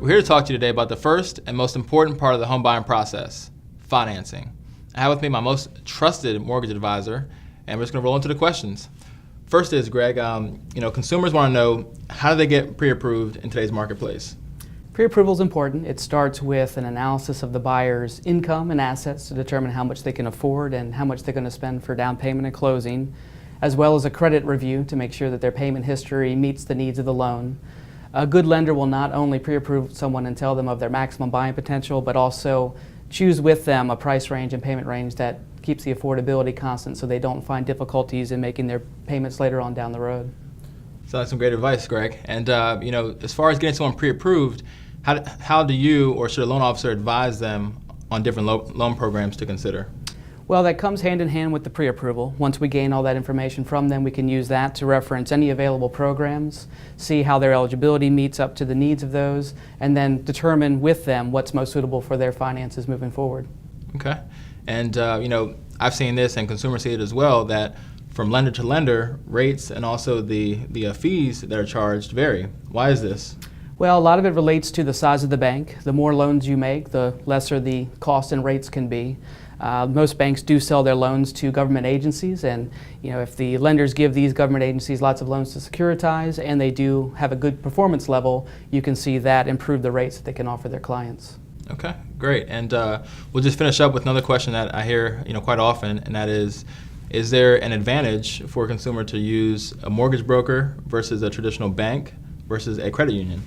We're here to talk to you today about the first and most important part of the home buying process, financing. I have with me my most trusted mortgage advisor, and we're just going to roll into the questions. First is, Greg, consumers want to know, how do they get pre-approved in today's marketplace? Pre-approval is important. It starts with an analysis of the buyer's income and assets to determine how much they can afford and how much they're going to spend for down payment and closing, as well as a credit review to make sure that their payment history meets the needs of the loan. A good lender will not only pre-approve someone and tell them of their maximum buying potential, but also choose with them a price range and payment range that keeps the affordability constant so they don't find difficulties in making their payments later on down the road. So that's some great advice, Greg. And as far as getting someone pre-approved, how do you or should a loan officer advise them on different loan programs to consider? Well, that comes hand in hand with the pre-approval. Once we gain all that information from them, we can use that to reference any available programs, see how their eligibility meets up to the needs of those, and then determine with them what's most suitable for their finances moving forward. Okay. And, I've seen this, and consumers see it as well, that from lender to lender, rates and also the fees that are charged vary. Why is this? Well, a lot of it relates to the size of the bank. The more loans you make, the lesser the cost and rates can be. Most banks do sell their loans to government agencies, and if the lenders give these government agencies lots of loans to securitize and they do have a good performance level, you can see that improve the rates that they can offer their clients. Okay, great. And we'll just finish up with another question that I hear quite often, and that is there an advantage for a consumer to use a mortgage broker versus a traditional bank versus a credit union?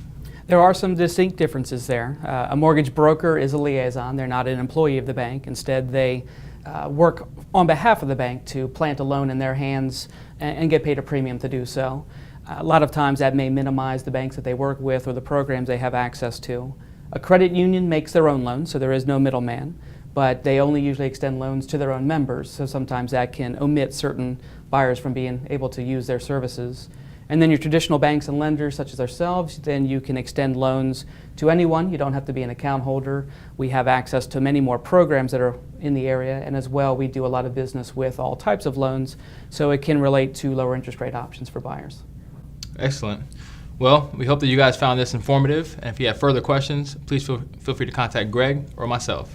There are some distinct differences there. A mortgage broker is a liaison. They're not an employee of the bank. Instead, they work on behalf of the bank to plant a loan in their hands and get paid a premium to do so. A lot of times that may minimize the banks that they work with or the programs they have access to. A credit union makes their own loans, so there is no middleman, but they only usually extend loans to their own members, so sometimes that can omit certain buyers from being able to use their services. And then your traditional banks and lenders such as ourselves, then you can extend loans to anyone. You don't have to be an account holder. We have access to many more programs that are in the area, and as well we do a lot of business with all types of loans, so it can relate to lower interest rate options for buyers. Excellent. Well, we hope that you guys found this informative, and if you have further questions, please feel free to contact Greg or myself.